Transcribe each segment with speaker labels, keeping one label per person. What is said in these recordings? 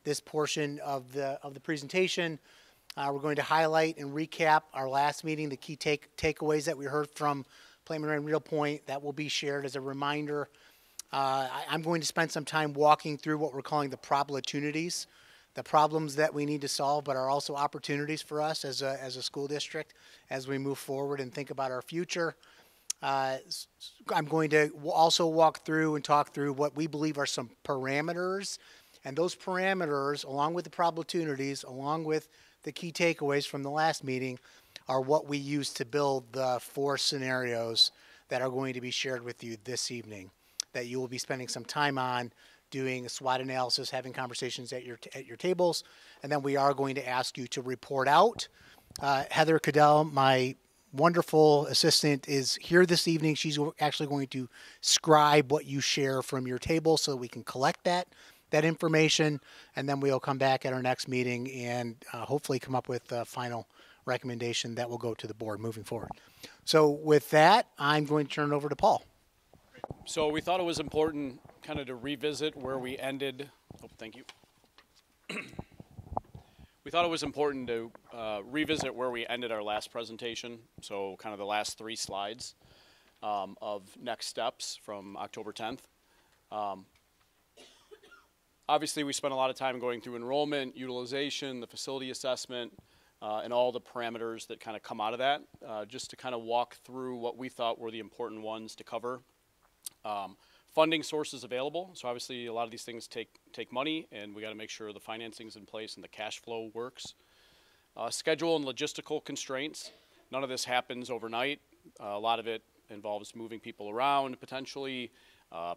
Speaker 1: this portion of the presentation. We're going to highlight and recap our last meeting, the key takeaways that we heard from Plante, Moran, Real Point. That will be shared as a reminder. I'm going to spend some time walking through what we're calling the problematunities, the problems that we need to solve, but are also opportunities for us as a school district as we move forward and think about our future. I'm going to also walk through and talk through what we believe are some parameters, and those parameters, along with the problematunities, along with the key takeaways from the last meeting, are what we use to build the 4 scenarios that are going to be shared with you this evening, that you will be spending some time on doing a SWOT analysis, having conversations at your tables, and then we are going to ask you to report out. Heather Cadell, my wonderful assistant, is here this evening. She's actually going to scribe what you share from your table so we can collect that information, and then we'll come back at our next meeting and hopefully come up with a final recommendation that will go to the board moving forward. So with that, I'm going to turn it over to Paul.
Speaker 2: So we thought it was important kind of to revisit where we ended. Oh, thank you. We thought it was important to revisit where we ended our last presentation. So kind of the last 3 slides of next steps from October 10th. Obviously, we spent a lot of time going through enrollment, utilization, the facility assessment, and all the parameters that kind of come out of that, just to kind of walk through what we thought were the important ones to cover. Funding sources available. So obviously, a lot of these things take money, and we got to make sure the financing is in place and the cash flow works. Schedule and logistical constraints. None of this happens overnight. A lot of it involves moving people around, potentially,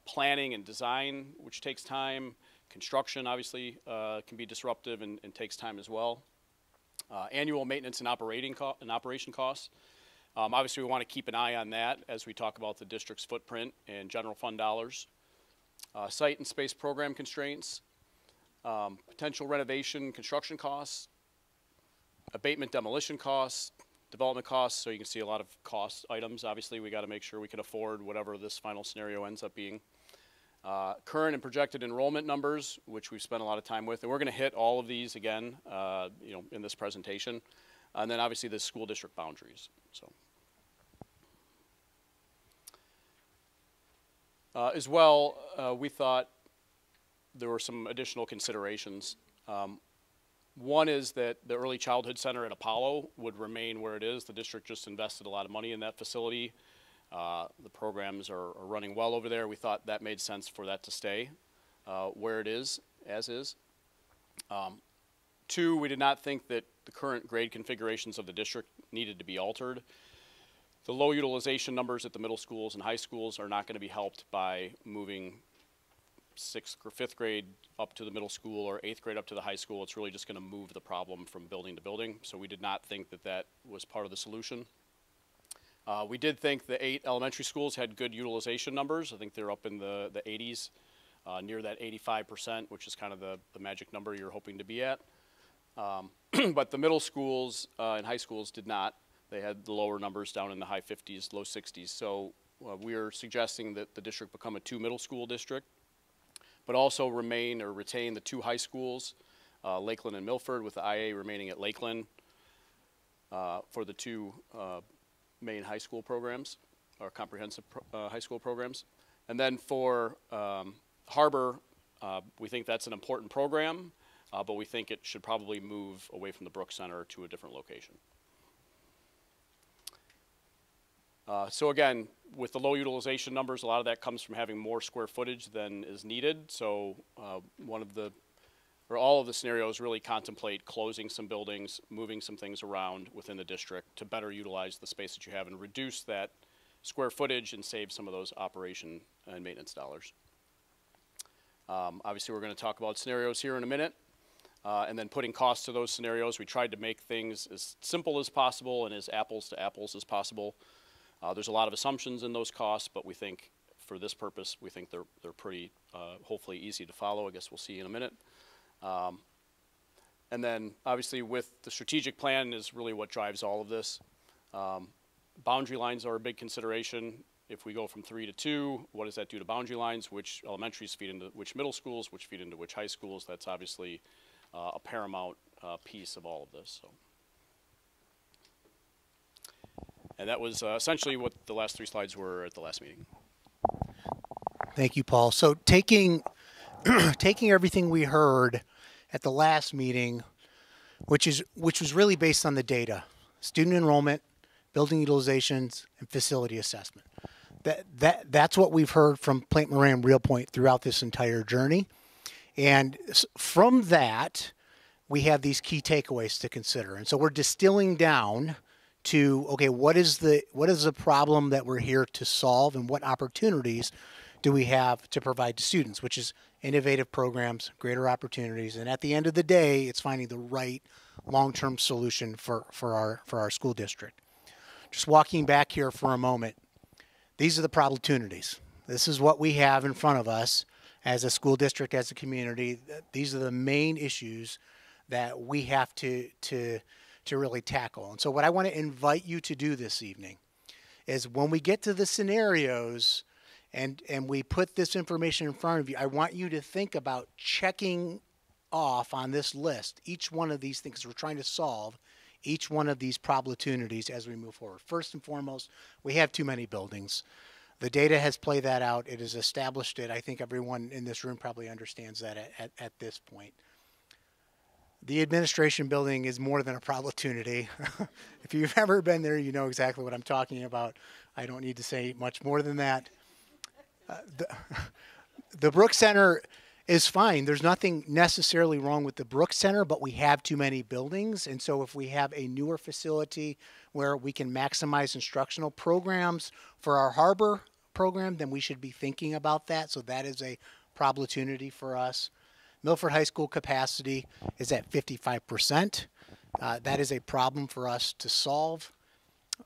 Speaker 2: planning and design, which takes time. Construction, obviously, can be disruptive and takes time as well. Annual maintenance and operation costs. Obviously, we want to keep an eye on that as we talk about the district's footprint and general fund dollars. Site and space program constraints. Potential renovation, construction costs. Abatement, demolition costs. Development costs, so you can see a lot of cost items. Obviously, we got to make sure we can afford whatever this final scenario ends up being. Current and projected enrollment numbers, which we've spent a lot of time with, and we're going to hit all of these again, in this presentation, and then obviously the school district boundaries. So, as well, we thought there were some additional considerations. One is that the early childhood center at Apollo would remain where it is. The district just invested a lot of money in that facility. The programs are running well over there. We thought that made sense for that to stay where it is, as is. 2, we did not think that the current grade configurations of the district needed to be altered. The low utilization numbers at the middle schools and high schools are not going to be helped by moving 6th or 5th grade up to the middle school or 8th grade up to the high school. It's really just going to move the problem from building to building. So we did not think that that was part of the solution. We did think the 8 elementary schools had good utilization numbers. I think they're up in the 80s, near that 85%, which is kind of the magic number you're hoping to be at. But the middle schools and high schools did not. They had the lower numbers down in the high 50s, low 60s. So we are suggesting that the district become a 2 middle school district, but also remain or retain the 2 high schools, Lakeland and Milford, with the IA remaining at Lakeland for the 2 main high school programs, or comprehensive high school programs. And then for Harbor, we think that's an important program, but we think it should probably move away from the Brooks Center to a different location. So again, with the low utilization numbers, a lot of that comes from having more square footage than is needed. So all of the scenarios really contemplate closing some buildings, moving some things around within the district to better utilize the space that you have and reduce that square footage and save some of those operation and maintenance dollars. Obviously, we're going to talk about scenarios here in a minute. And then putting costs to those scenarios, we tried to make things as simple as possible and as apples to apples as possible. There's a lot of assumptions in those costs, but we think for this purpose, we think they're pretty, hopefully easy to follow. I guess we'll see in a minute. And then obviously with the strategic plan is really what drives all of this. Boundary lines are a big consideration. If we go from 3 to 2, what does that do to boundary lines? Which elementaries feed into which middle schools, which feed into which high schools? That's obviously a paramount piece of all of this. So. And that was essentially what the last 3 slides were at the last meeting.
Speaker 1: Thank you, Paul. So taking everything we heard at the last meeting, which was really based on the data, student enrollment, building utilizations, and facility assessment. That's what we've heard from Plante, Moran, Real Point throughout this entire journey. And from that, we have these key takeaways to consider. And so we're distilling down to, okay, what is the problem that we're here to solve, and what opportunities do we have to provide to students, which is innovative programs, greater opportunities. And at the end of the day, it's finding the right long-term solution for our school district. Just walking back here for a moment, these are the opportunities. This is what we have in front of us as a school district, as a community. These are the main issues that we have to really tackle. And so what I want to invite you to do this evening is, when we get to the scenarios and we put this information in front of you, I want you to think about checking off on this list each one of these things. We're trying to solve each one of these opportunities as we move forward. First and foremost, we have too many buildings. The data has played that out. It has established it. I think everyone in this room probably understands that at this point. The administration building is more than a opportunity. If you've ever been there, you know exactly what I'm talking about. I don't need to say much more than that. The Brooks Center is fine. There's nothing necessarily wrong with the Brooks Center, but we have too many buildings. And so if we have a newer facility where we can maximize instructional programs for our harbor program, then we should be thinking about that. So that is a opportunity for us. Milford High School capacity is at 55%. That is a problem for us to solve.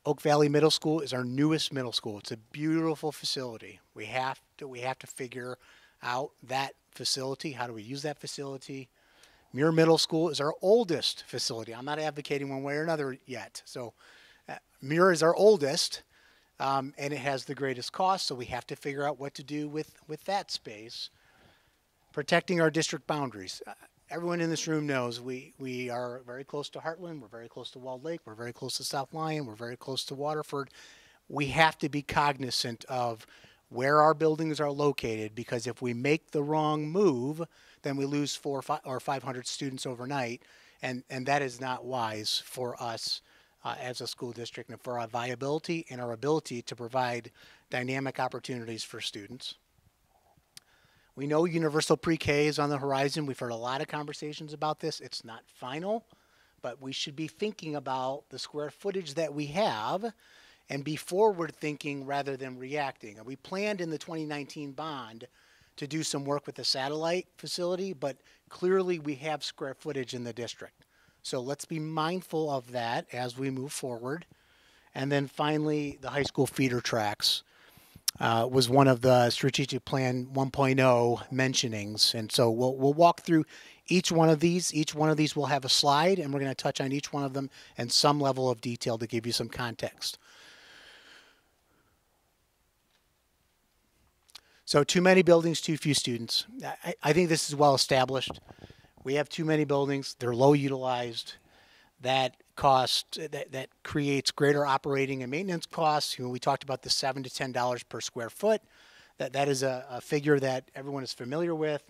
Speaker 1: Oak Valley Middle School is our newest middle school. It's a beautiful facility. We have to figure out that facility. How do we use that facility? Muir Middle School is our oldest facility. I'm not advocating one way or another yet. So Muir is our oldest, and it has the greatest cost. So we have to figure out what to do with that space. Protecting our district boundaries. Everyone in this room knows we are very close to Heartland. We're very close to Walled Lake. We're very close to South Lyon. We're very close to Waterford. We have to be cognizant of where our buildings are located, because if we make the wrong move, then we lose 400 or 500 students overnight, and that is not wise for us as a school district, and for our viability and our ability to provide dynamic opportunities for students. We know universal pre-K is on the horizon. We've heard a lot of conversations about this. It's not final, but we should be thinking about the square footage that we have and be forward thinking rather than reacting. And we planned in the 2019 bond to do some work with the satellite facility, but clearly we have square footage in the district. So let's be mindful of that as we move forward. And then finally, the high school feeder tracks was one of the strategic plan 1.0 mentionings. And so we'll walk through each one of these. Each one of these will have a slide, and we're going to touch on each one of them in some level of detail to give you some context. So too many buildings, too few students. I think this is well established. We have too many buildings. They're low utilized. That creates greater operating and maintenance costs. We talked about the $7 to $10 per square foot. That is a figure that everyone is familiar with.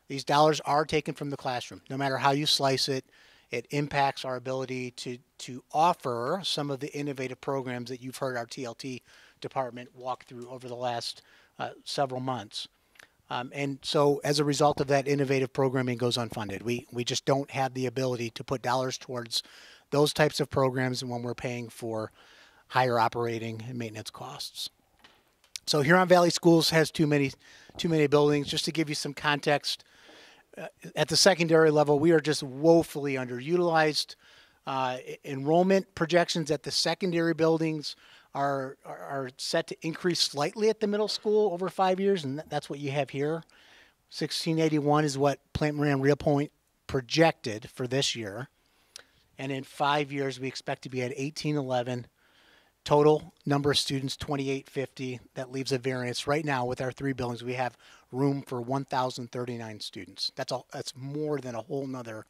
Speaker 1: These dollars are taken from the classroom. No matter how you slice it, it impacts our ability to offer some of the innovative programs that you've heard our TLT department walk through over the last several months. And so as a result of that, innovative programming goes unfunded. We just don't have the ability to put dollars towards those types of programs when we're paying for higher operating and maintenance costs. So Huron Valley Schools has too many buildings. Just to give you some context, at the secondary level, we are just woefully underutilized. Enrollment projections at the secondary buildings are set to increase slightly at the middle school over 5 years, and that's what you have here. 1681 is what Plante, Moran, Real Point projected for this year. And in 5 years, we expect to be at 1811, Total number of students, 2,850. That leaves a variance. Right now, with our 3 buildings, we have room for 1,039 students. That's more than a whole nother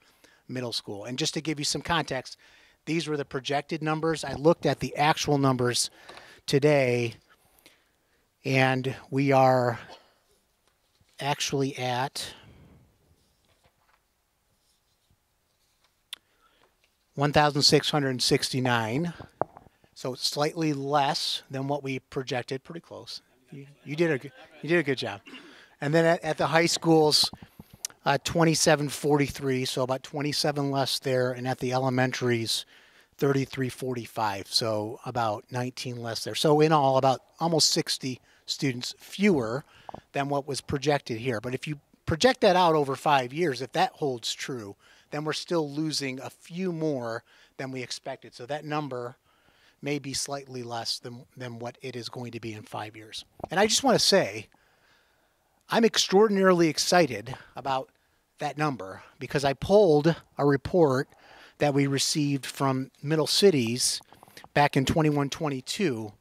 Speaker 1: middle school. And just to give you some context, these were the projected numbers. I looked at the actual numbers today, and we are actually at 1,669. So slightly less than what we projected. Pretty close. You did a good job. And then at the high schools, 2743, so about 27 less there, and at the elementaries, 3345, so about 19 less there. So in all, about almost 60 students fewer than what was projected here. But if you project that out over 5 years, if that holds true, then we're still losing a few more than we expected. So that number may be slightly less than what it is going to be in 5 years. And I just want to say, I'm extraordinarily excited about that number because I pulled a report that we received from Middle Cities back in 21-22,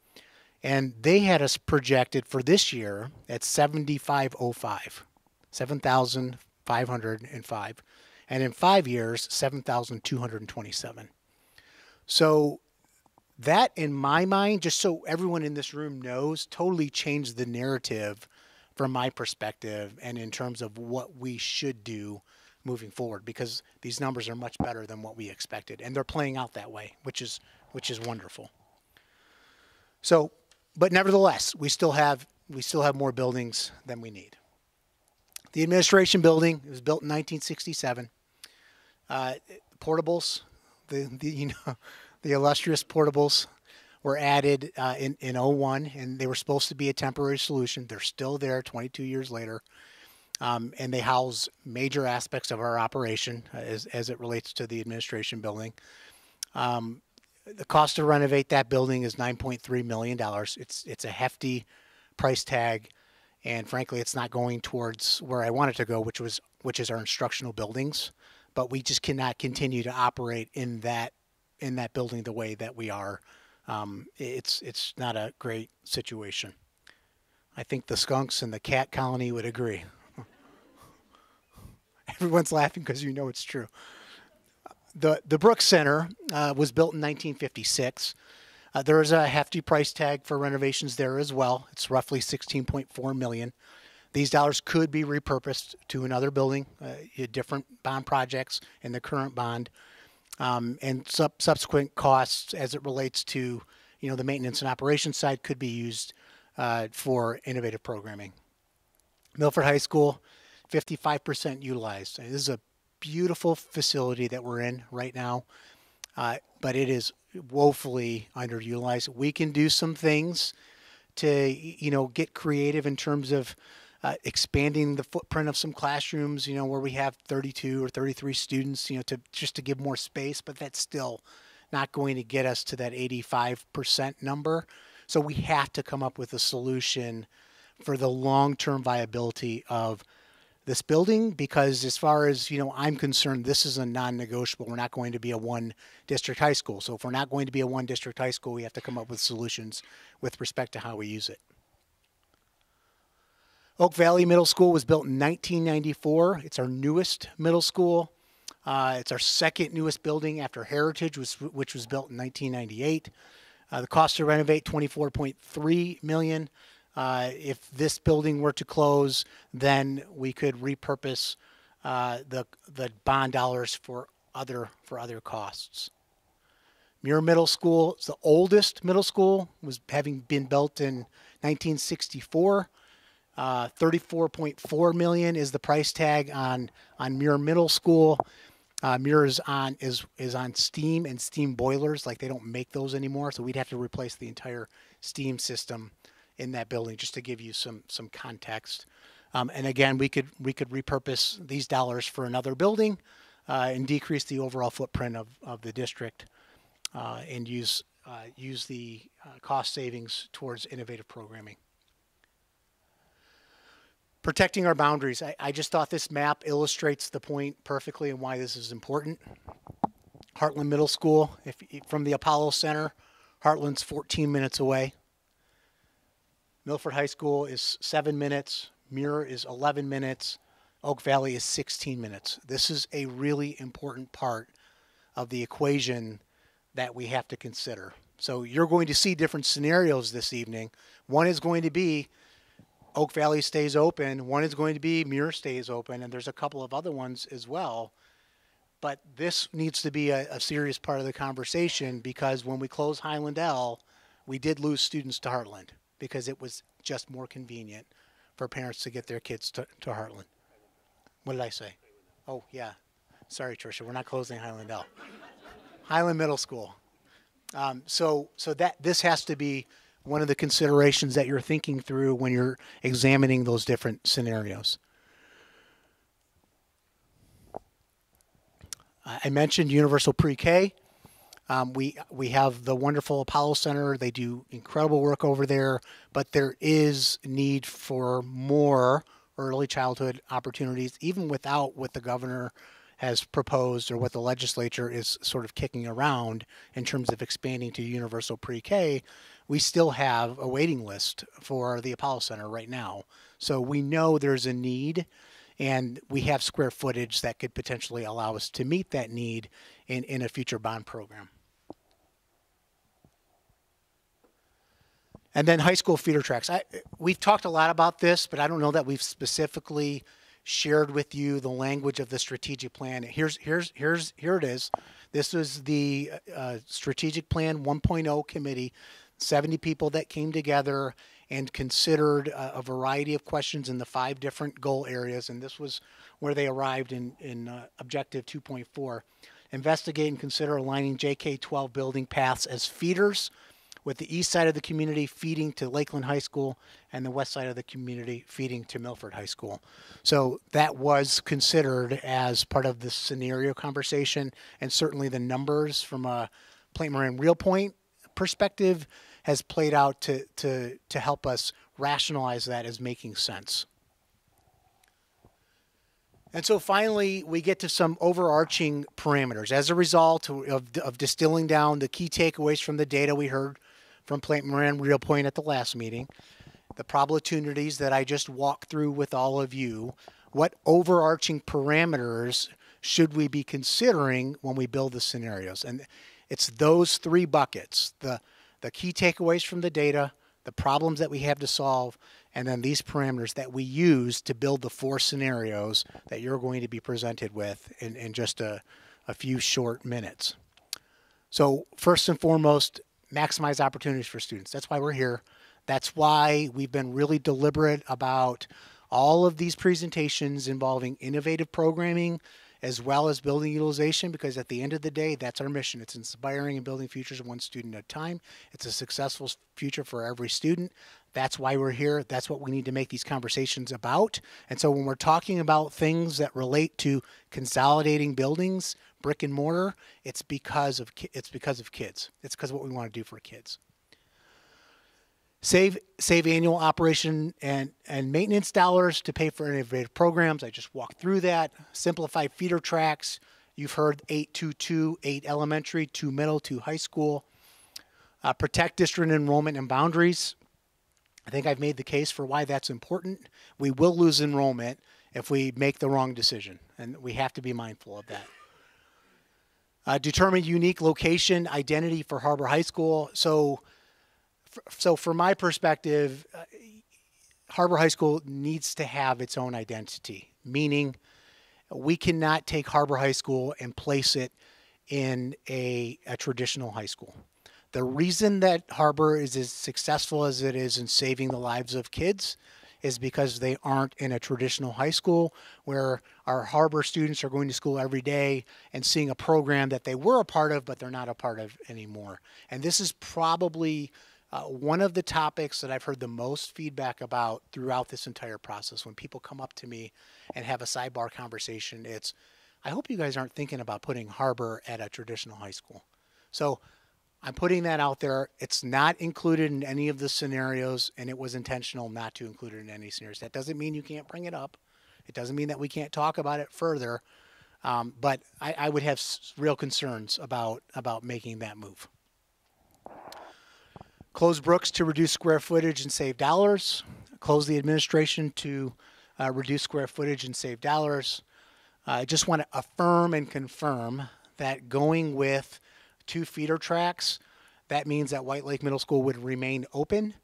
Speaker 1: and they had us projected for this year at 7,505, 7,505, and in 5 years, 7,227. So that, in my mind, just so everyone in this room knows, totally changed the narrative from my perspective and in terms of what we should do moving forward, because these numbers are much better than what we expected, and they're playing out that way, which is wonderful. So, but nevertheless, we still have more buildings than we need. The administration building was built in 1967. Portables, the illustrious portables were added in 01, and they were supposed to be a temporary solution. They're still there 22 years later, and they house major aspects of our operation as it relates to the administration building. The cost to renovate that building is $9.3 million. It's a hefty price tag, and frankly, it's not going towards where I want it to go, which is our instructional buildings. But we just cannot continue to operate in that building the way that we are. It's not a great situation. I think the skunks and the cat colony would agree. Everyone's laughing because you know it's true. The Brooks Center was built in 1956. There is a hefty price tag for renovations there as well. It's roughly $16.4 million. These dollars could be repurposed to another building, different bond projects in the current bond, and subsequent costs as it relates to the maintenance and operations side could be used for innovative programming. Milford High School, 55% utilized. This is a beautiful facility that we're in right now, but it is woefully underutilized. We can do some things to get creative in terms of expanding the footprint of some classrooms, where we have 32 or 33 students, to give more space, but that's still not going to get us to that 85% number. So we have to come up with a solution for the long-term viability of this building, because as far as I'm concerned, this is a non-negotiable. We're not going to be a one-district high school. So if we're not going to be a one-district high school, we have to come up with solutions with respect to how we use it. Oak Valley Middle School was built in 1994. It's our newest middle school. It's our second newest building after Heritage, which was built in 1998. The cost to renovate, $24.3 million. If this building were to close, then we could repurpose the bond dollars for other costs. Muir Middle School is the oldest middle school, was having been built in 1964. $34.4 million is the price tag on Muir Middle School. Muir is on steam and steam boilers. Like, they don't make those anymore, so we'd have to replace the entire steam system in that building, just to give you some context. And again, we could repurpose these dollars for another building and decrease the overall footprint of the district and use the cost savings towards innovative programming. Protecting our boundaries. I just thought this map illustrates the point perfectly and why this is important. Heartland Middle School, from the Apollo Center, Heartland's 14 minutes away. Milford High School is 7 minutes. Muir is 11 minutes. Oak Valley is 16 minutes. This is a really important part of the equation that we have to consider. So you're going to see different scenarios this evening. One is going to be Oak Valley stays open. One is going to be Muir stays open. And there's a couple of other ones as well. But this needs to be a serious part of the conversation, because when we closed Highland L, we did lose students to Heartland because it was just more convenient for parents to get their kids to Heartland. What did I say? Oh, yeah. Sorry, Tricia. We're not closing Highland L. Highland Middle School. So that this has to be one of the considerations that you're thinking through when you're examining those different scenarios. I mentioned Universal Pre-K. We have the wonderful Apollo Center. They do incredible work over there, but there is need for more early childhood opportunities, even without what the governor has proposed or what the legislature is sort of kicking around in terms of expanding to universal pre-K. We still have a waiting list for the Apollo Center right now. So we know there's a need, and we have square footage that could potentially allow us to meet that need in a future bond program. And then high school feeder tracks. We've talked a lot about this, but I don't know that we've specifically shared with you the language of the strategic plan. Here it is. This is the strategic plan 1.0 committee, 70 people that came together and considered a variety of questions in the 5 different goal areas. And this was where they arrived in objective 2.4. Investigate and consider aligning JK-12 building paths as feeders, with the east side of the community feeding to Lakeland High School and the west side of the community feeding to Milford High School. So that was considered as part of the scenario conversation, and certainly the numbers from a Plante Moran Real Point perspective has played out to help us rationalize that as making sense. And so finally, we get to some overarching parameters. As a result of distilling down the key takeaways from the data we heard from Plante Moran Real Point at the last meeting, the opportunities that I just walked through with all of you, what overarching parameters should we be considering when we build the scenarios? And it's those 3 buckets, the key takeaways from the data, the problems that we have to solve, and then these parameters that we use to build the 4 scenarios that you're going to be presented with in just a few short minutes. So first and foremost, maximize opportunities for students. That's why we're here. That's why we've been really deliberate about all of these presentations involving innovative programming as well as building utilization, because at the end of the day, that's our mission. It's inspiring and building futures one student at a time. It's a successful future for every student. That's why we're here. That's what we need to make these conversations about. And so when we're talking about things that relate to consolidating buildings, brick and mortar, it's because of kids. It's because of what we want to do for kids. Save annual operation and maintenance dollars to pay for innovative programs. I just walked through that. Simplify feeder tracks. You've heard 8-2-2, 8 elementary, 2 middle, 2 high school. Protect district enrollment and boundaries. I think I've made the case for why that's important. We will lose enrollment if we make the wrong decision, and we have to be mindful of that. Determine unique location identity for Harbor High School. So from my perspective, Harbor High School needs to have its own identity, meaning we cannot take Harbor High School and place it in a traditional high school. The reason that Harbor is as successful as it is in saving the lives of kids is because they aren't in a traditional high school where our Harbor students are going to school every day and seeing a program that they were a part of, but they're not a part of anymore. And this is probably one of the topics that I've heard the most feedback about throughout this entire process. When people come up to me and have a sidebar conversation, it's, I hope you guys aren't thinking about putting Harbor at a traditional high school. So I'm putting that out there. It's not included in any of the scenarios, and it was intentional not to include it in any scenarios. That doesn't mean you can't bring it up. It doesn't mean that we can't talk about it further, but I would have real concerns about making that move. Close Brooks to reduce square footage and save dollars. Close the administration to reduce square footage and save dollars. I just want to affirm and confirm that going with 2 feeder tracks, that means that White Lake Middle School would remain open.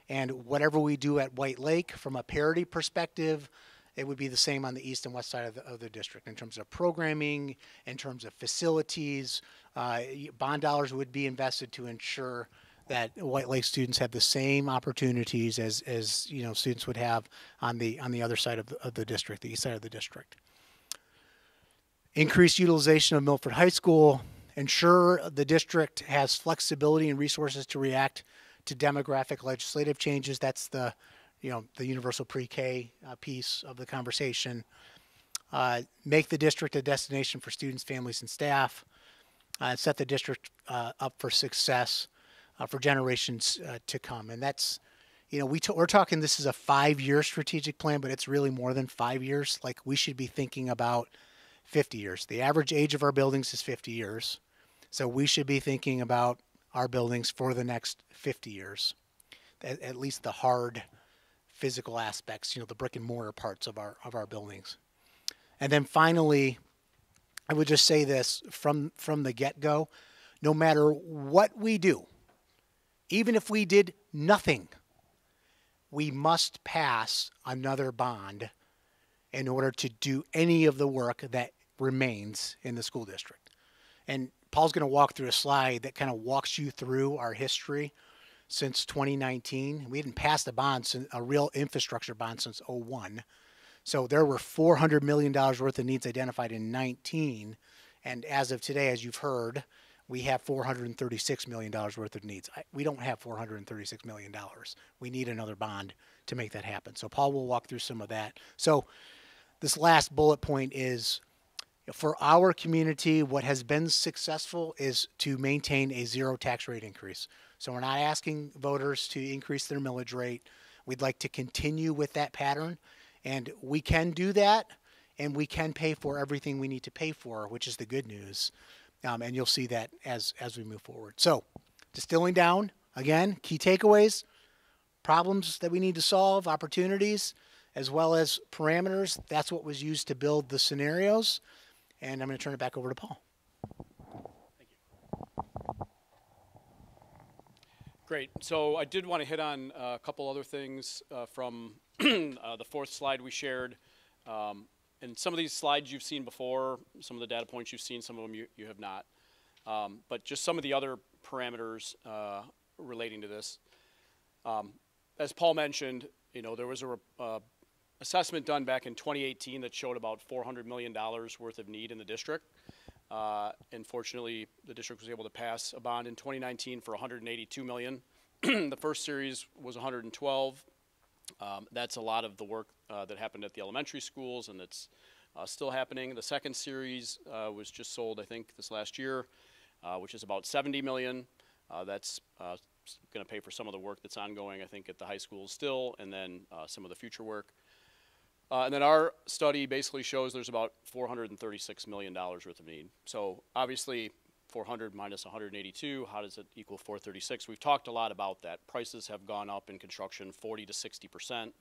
Speaker 1: And whatever we do at White Lake, from a parity perspective, it would be the same on the east and west side of the district in terms of programming, in terms of facilities. Bond dollars would be invested to ensure that White Lake students have the same opportunities as you know students would have on the other side of the district, the east side of the district. Increased utilization of Milford High School. Ensure the district has flexibility and resources to react to demographic legislative changes. That's the universal pre-K piece of the conversation. Make the district a destination for students, families, and staff. Set the district up for success for generations to come. And that's, we're talking this is a 5-year strategic plan, but it's really more than 5 years. Like, we should be thinking about 50 years. The average age of our buildings is 50 years. So we should be thinking about our buildings for the next 50 years, at least the hard physical aspects, the brick and mortar parts of our buildings. And then finally, I would just say this from the get-go: no matter what we do, even if we did nothing, we must pass another bond in order to do any of the work that remains in the school district. And Paul's going to walk through a slide that kind of walks you through our history since 2019. We hadn't passed a real infrastructure bond since 2001. So there were $400 million worth of needs identified in 19. And as of today, as you've heard, we have $436 million worth of needs. We don't have $436 million. We need another bond to make that happen. So Paul will walk through some of that. So this last bullet point is, for our community, what has been successful is to maintain a 0 tax rate increase. So we're not asking voters to increase their millage rate. We'd like to continue with that pattern, and we can do that, and we can pay for everything we need to pay for, which is the good news. And you'll see that as we move forward. So, distilling down, again, key takeaways: problems that we need to solve, opportunities, as well as parameters. That's what was used to build the scenarios. And I'm going to turn it back over to Paul.
Speaker 2: Thank you. Great. So I did want to hit on a couple other things from the 4th slide we shared. And some of these slides you've seen before, some of the data points you've seen, some of them you have not. But just some of the other parameters relating to this. As Paul mentioned, there was a assessment done back in 2018 that showed about $400 million worth of need in the district. Unfortunately, the district was able to pass a bond in 2019 for $182 million. The first series was $112. That's a lot of the work that happened at the elementary schools, and that's still happening. The second series was just sold, I think, this last year, which is about $70 million. That's going to pay for some of the work that's ongoing, I think, at the high schools still, and then some of the future work. And then our study basically shows there's about $436 million worth of need. So obviously, 400 minus 182, how does it equal 436? We've talked a lot about that. Prices have gone up in construction 40 to 60%.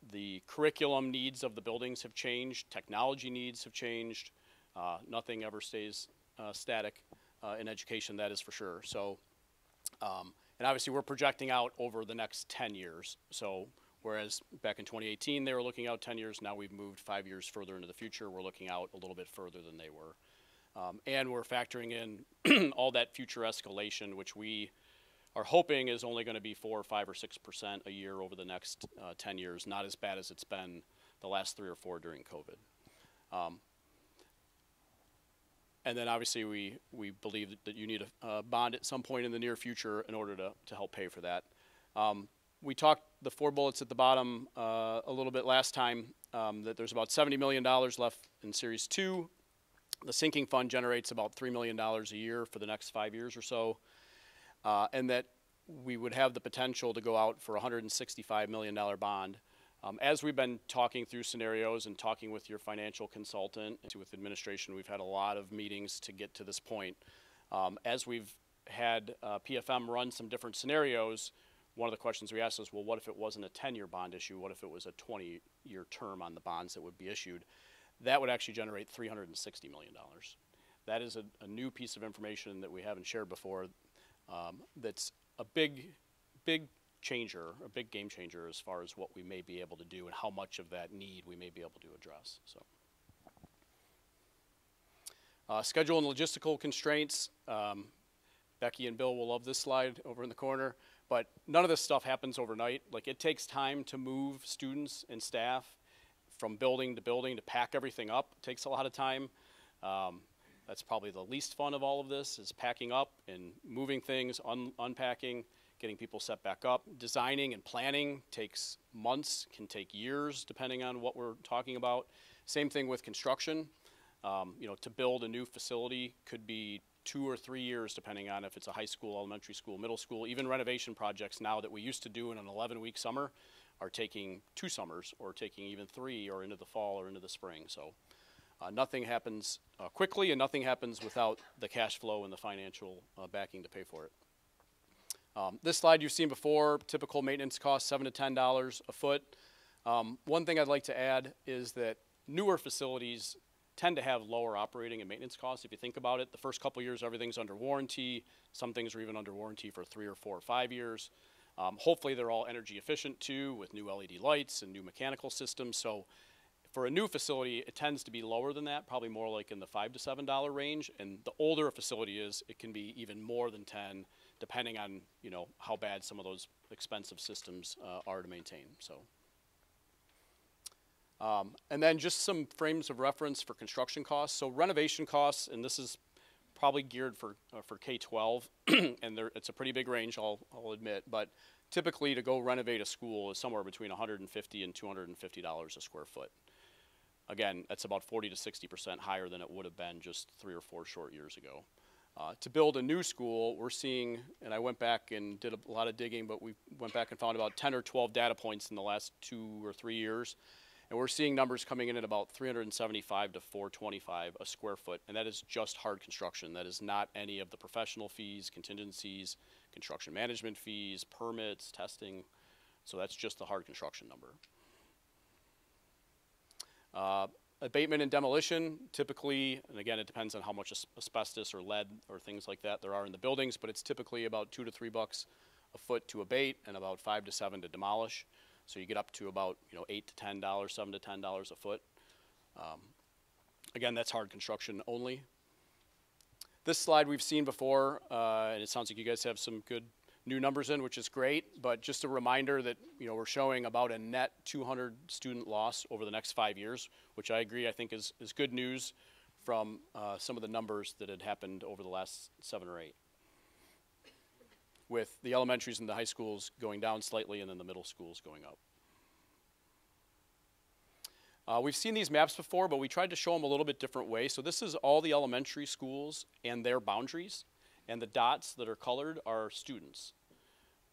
Speaker 2: The curriculum needs of the buildings have changed. Technology needs have changed. Nothing ever stays static in education, that is for sure. So, and obviously we're projecting out over the next 10 years. So whereas back in 2018 they were looking out 10 years, now we've moved 5 years further into the future. We're looking out a little bit further than they were. And we're factoring in all that future escalation, which we are hoping is only going to be 4 or 5 or 6% a year over the next 10 years, not as bad as it's been the last 3 or 4 during COVID. And then obviously we believe that you need a bond at some point in the near future in order to help pay for that. We talked the 4 bullets at the bottom a little bit last time, that there's about $70 million left in Series 2. The sinking fund generates about $3 million a year for the next 5 years or so, and that we would have the potential to go out for a $165 million bond. As we've been talking through scenarios and talking with your financial consultant and with administration, we've had a lot of meetings to get to this point. As we've had PFM run some different scenarios, one of the questions we asked was, well, what if it wasn't a 10-year bond issue? What if it was a 20-year term on the bonds that would be issued? That would actually generate $360 million. That is a new piece of information that we haven't shared before. That's a big changer, a big game changer as far as what we may be able to do and how much of that need we may be able to address. So, schedule and logistical constraints. Becky and Bill will love this slide over in the corner, but none of this stuff happens overnight. Like, it takes time to move students and staff from building to pack everything up. It takes a lot of time. That's probably the least fun of all of this, is packing up and moving things, unpacking, getting people set back up. Designing and planning takes months, can take years, depending on what we're talking about. Same thing with construction. You know, to build a new facility could be 2 or 3 years, depending on if it's a high school, elementary school, middle school. Even renovation projects now that we used to do in an 11-week summer are taking 2 summers, or taking even 3, or into the fall or into the spring. So nothing happens quickly, and nothing happens without the cash flow and the financial backing to pay for it. This slide you've seen before, typical maintenance costs, $7 to $10 a foot. One thing I'd like to add is that newer facilities tend to have lower operating and maintenance costs. If you think about it, the first couple years, everything's under warranty. Some things are even under warranty for 3 or 4 or 5 years. Hopefully they're all energy efficient too, with new LED lights and new mechanical systems. So for a new facility, it tends to be lower than that, probably more like in the $5 to $7 range. And the older a facility is, it can be even more than 10, depending on, you know, how bad some of those expensive systems are to maintain. So. And then just some frames of reference for construction costs. So renovation costs, and this is probably geared for K-12, and it's a pretty big range, I'll admit, but typically to go renovate a school is somewhere between $150 and $250 a square foot. Again, that's about 40 to 60% higher than it would have been just 3 or 4 short years ago. To build a new school, we're seeing, and I went back and did a lot of digging, but we went back and found about 10 or 12 data points in the last 2 or 3 years. And we're seeing numbers coming in at about $375 to $425 a square foot, and that is just hard construction. That is not any of the professional fees, contingencies, construction management fees, permits, testing. So that's just the hard construction number. Abatement and demolition, typically, and again, it depends on how much asbestos or lead or things like that there are in the buildings, but it's typically about $2 to $3 a foot to abate and about $5 to $7 to demolish. So you get up to about, you know, $8 to $10, $7 to $10 a foot. Again, that's hard construction only. This slide we've seen before, and it sounds like you guys have some good new numbers in, which is great, but just a reminder that, you know, we're showing about a net 200 student loss over the next 5 years, which I agree, I think is good news from some of the numbers that had happened over the last 7 or 8. With the elementaries and the high schools going down slightly and then the middle schools going up. We've seen these maps before, but we tried to show them a little bit different way. So this is all the elementary schools and their boundaries, and the dots that are colored are students.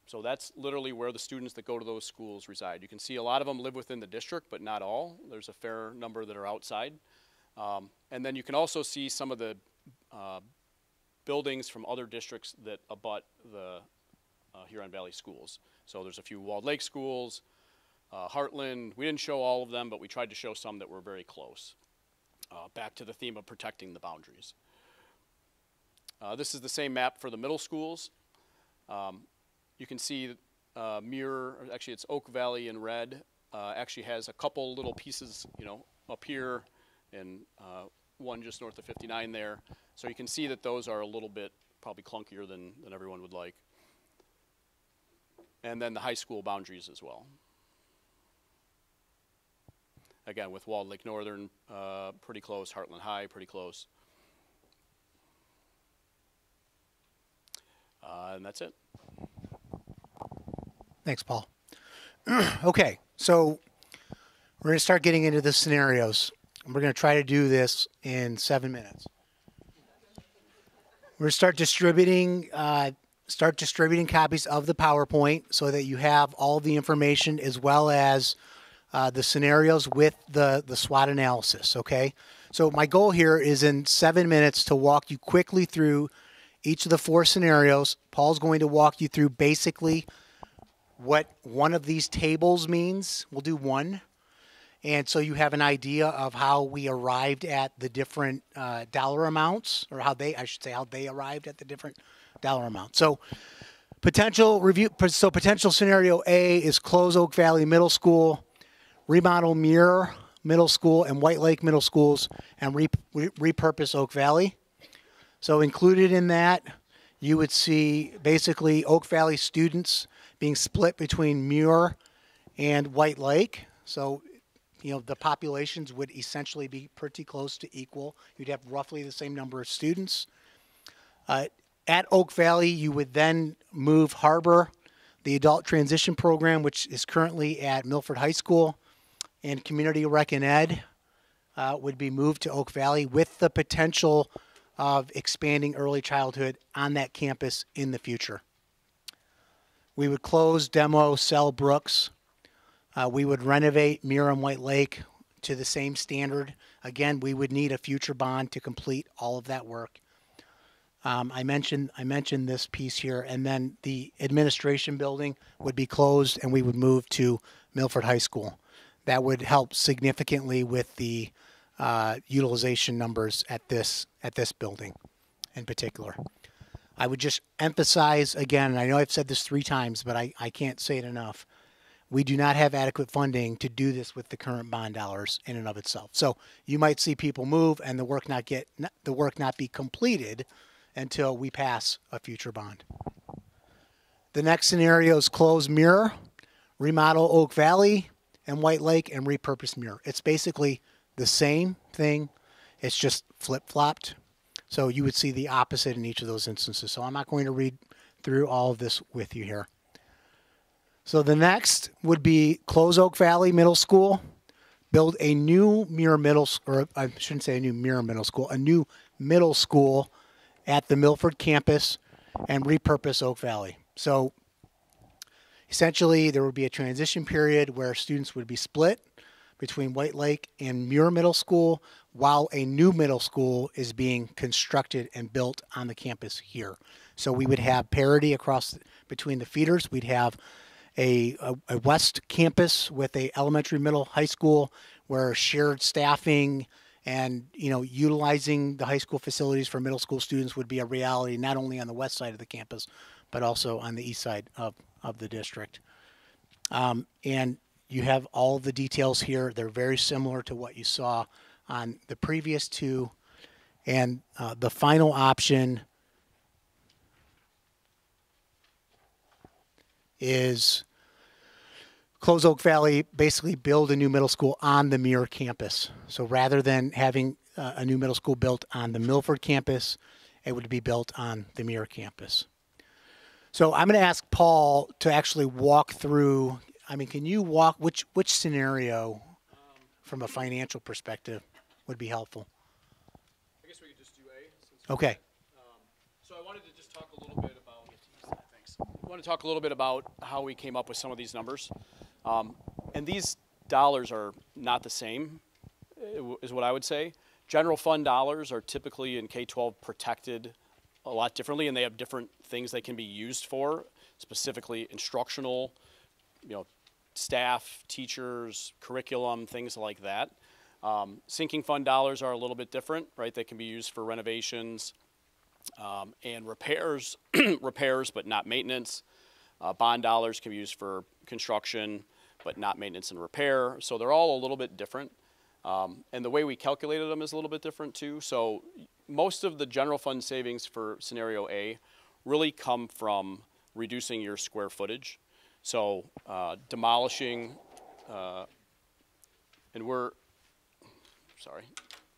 Speaker 2: So that's literally where the students that go to those schools reside. You can see a lot of them live within the district, but not all. There's a fair number that are outside. And then you can also see some of the buildings from other districts that abut the Huron Valley schools. So there's a few Walled Lake schools, Heartland. We didn't show all of them, but we tried to show some that were very close. Back to the theme of protecting the boundaries. This is the same map for the middle schools. You can see actually it's Oak Valley in red, actually has a couple little pieces, you know, up here and one just north of 59 there. So you can see that those are a little bit probably clunkier than everyone would like. And then the high school boundaries as well. Again, with Walled Lake Northern pretty close, Heartland High pretty close. And that's it.
Speaker 1: Thanks, Paul. Okay, so we're going to start getting into the scenarios. We're going to try to do this in 7 minutes. We're going to start distributing copies of the PowerPoint so that you have all the information as well as the scenarios with the SWOT analysis, okay? So my goal here is in 7 minutes to walk you quickly through each of the 4 scenarios. Paul's going to walk you through basically what one of these tables means. We'll do one. And so you have an idea of how we arrived at the different dollar amounts, or how they arrived at the different dollar amounts. So potential scenario A is close Oak Valley Middle School, remodel Muir Middle School and White Lake Middle Schools, and repurpose Oak Valley. So included in that, you would see basically Oak Valley students being split between Muir and White Lake. So, the populations would essentially be pretty close to equal. You'd have roughly the same number of students. At Oak Valley, you would then move Harbor, the adult transition program, which is currently at Milford High School, and Community Rec and Ed would be moved to Oak Valley with the potential of expanding early childhood on that campus in the future. We would close, demo, sell Brooks. We would renovate Muir and White Lake to the same standard. Again, we would need a future bond to complete all of that work. I mentioned this piece here, and then the administration building would be closed, and we would move to Milford High School. That would help significantly with the utilization numbers at this building in particular. I would just emphasize again, and I know I've said this 3 times, but I can't say it enough. We do not have adequate funding to do this with the current bond dollars in and of itself. So you might see people move and the work not be completed until we pass a future bond. The next scenario is close Muir, remodel Oak Valley and White Lake, and repurpose Muir. It's basically the same thing. It's just flip-flopped. So you would see the opposite in each of those instances. So I'm not going to read through all of this with you here. So the next would be close Oak Valley Middle School, build a new Muir Middle, or I shouldn't say a new Muir Middle School, a new middle school at the Milford campus, and repurpose Oak Valley. So essentially there would be a transition period where students would be split between White Lake and Muir Middle School while a new middle school is being constructed and built on the campus here. So we would have parity between the feeders. We'd have a west campus with a elementary, middle, high school where shared staffing and utilizing the high school facilities for middle school students would be a reality, not only on the west side of the campus, but also on the east side of the district. And you have all the details here. They're very similar to what you saw on the previous 2. And the final option is close Oak Valley, basically build a new middle school on the Muir campus. So rather than having a new middle school built on the Milford campus, it would be built on the Muir campus. So I'm going to ask Paul to actually walk through. Can you walk which scenario from a financial perspective would be helpful?
Speaker 2: I guess we could just do A.
Speaker 1: Okay.
Speaker 2: So I wanted to just talk a little bit about. Thanks. I want to talk a little bit about how we came up with some of these numbers, and these dollars are not the same, is what I would say. General fund dollars are typically in K-12 protected a lot differently, and they have different things they can be used for, specifically instructional, staff, teachers, curriculum, things like that. Sinking fund dollars are a little bit different, right? They can be used for renovations and repairs, but not maintenance. Bond dollars can be used for construction, but not maintenance and repair. So they're all a little bit different. And the way we calculated them is a little bit different too. So most of the general fund savings for scenario A really come from reducing your square footage. So demolishing, and sorry,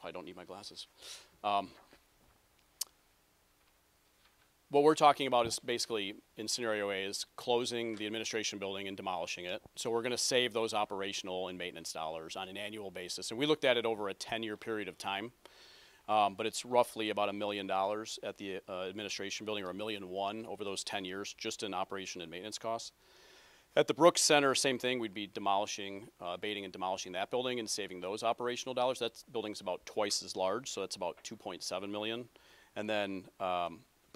Speaker 2: I don't need my glasses. What we're talking about is basically in scenario A is closing the administration building and demolishing it. So we're going to save those operational and maintenance dollars on an annual basis. And we looked at it over a 10-year period of time. But it's roughly about $1 million at the administration building, or $1.1 million over those 10 years, just in operation and maintenance costs. At the Brooks Center, same thing. We'd be abating and demolishing that building and saving those operational dollars. That building's about twice as large, so that's about $2.7 million. And then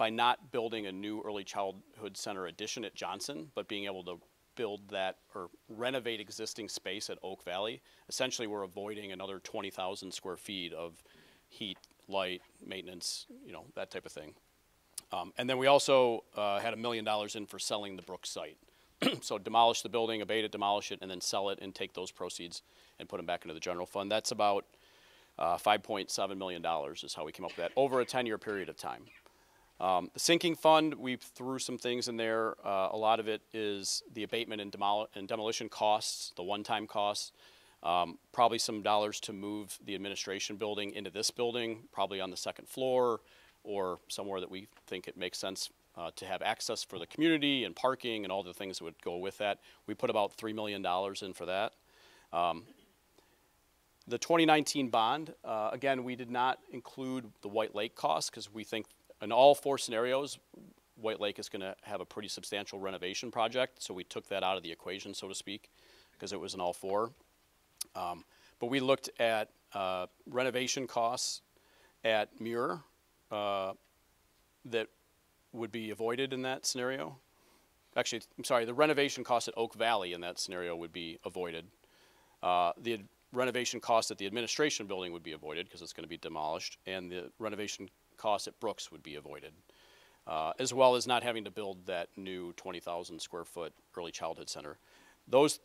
Speaker 2: by not building a new early childhood center addition at Johnson, but being able to build that or renovate existing space at Oak Valley, essentially we're avoiding another 20,000 square feet of heat, light, maintenance, you know, that type of thing. And then we also had $1 million in for selling the Brooks site. So demolish the building, abate it, demolish it, and then sell it and take those proceeds and put them back into the general fund. That's about $5.7 million is how we came up with that over a 10-year period of time. The sinking fund, we threw some things in there. A lot of it is the abatement and demolition costs, the one-time costs. Probably some dollars to move the administration building into this building, probably on the second floor or somewhere that we think it makes sense to have access for the community and parking and all the things that would go with that. We put about $3 million in for that. The 2019 bond, again, we did not include the White Lake costs because we think in all 4 scenarios, White Lake is going to have a pretty substantial renovation project. So we took that out of the equation, so to speak, because it was in all 4. But we looked at renovation costs at Muir that would be avoided in that scenario. Actually, I'm sorry, the renovation costs at Oak Valley in that scenario would be avoided. The renovation costs at the administration building would be avoided because it's going to be demolished, and the renovation costs at Brooks would be avoided, as well as not having to build that new 20,000 square foot early childhood center. Those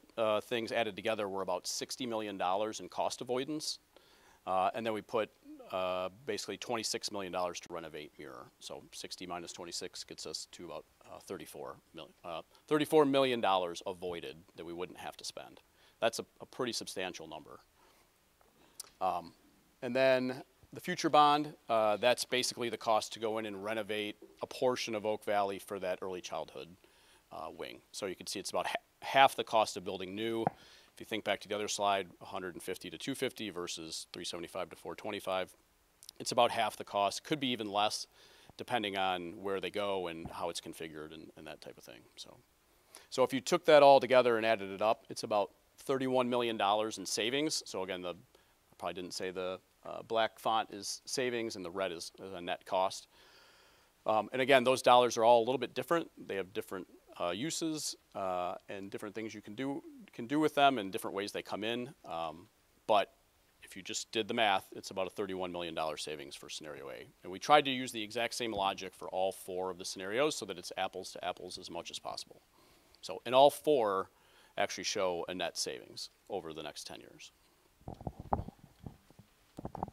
Speaker 2: things added together were about $60 million in cost avoidance, and then we put basically $26 million to renovate Muir. So 60 minus 26 gets us to about $34 million avoided that we wouldn't have to spend. That's a pretty substantial number. And then the future bond, that's basically the cost to go in and renovate a portion of Oak Valley for that early childhood wing. So you can see it's about half the cost of building new. If you think back to the other slide, 150 to 250 versus 375 to 425, it's about half the cost. Could be even less, depending on where they go and how it's configured and that type of thing. So if you took that all together and added it up, it's about $31 million in savings. So again, I probably didn't say the black font is savings and the red is a net cost. And again, those dollars are all a little bit different. They have different uses and different things you can do with them and different ways they come in. But if you just did the math, it's about a $31 million savings for scenario A. And we tried to use the exact same logic for all 4 of the scenarios so that it's apples to apples as much as possible. So in all 4 actually show a net savings over the next 10 years.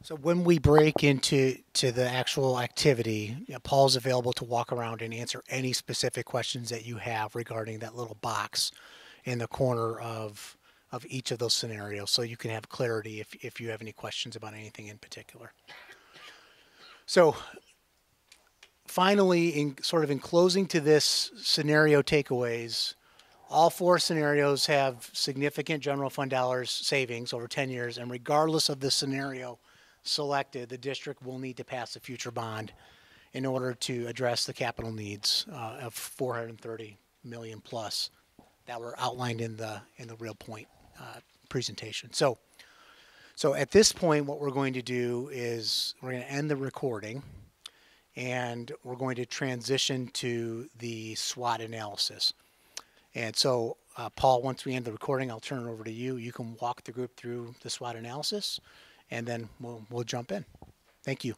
Speaker 1: So when we break into the actual activity, Paul's available to walk around and answer any specific questions that you have regarding that little box in the corner of each of those scenarios, so you can have clarity if you have any questions about anything in particular. So finally, in closing to this scenario takeaways, all 4 scenarios have significant general fund dollars savings over 10 years, and regardless of the scenario selected, the district will need to pass a future bond in order to address the capital needs of $430 million plus that were outlined in the Real Point presentation. So at this point, what we're going to do is we're going to end the recording, and we're going to transition to the SWOT analysis. And so, Paul, once we end the recording, I'll turn it over to you. You can walk the group through the SWOT analysis, and then we'll jump in. Thank you.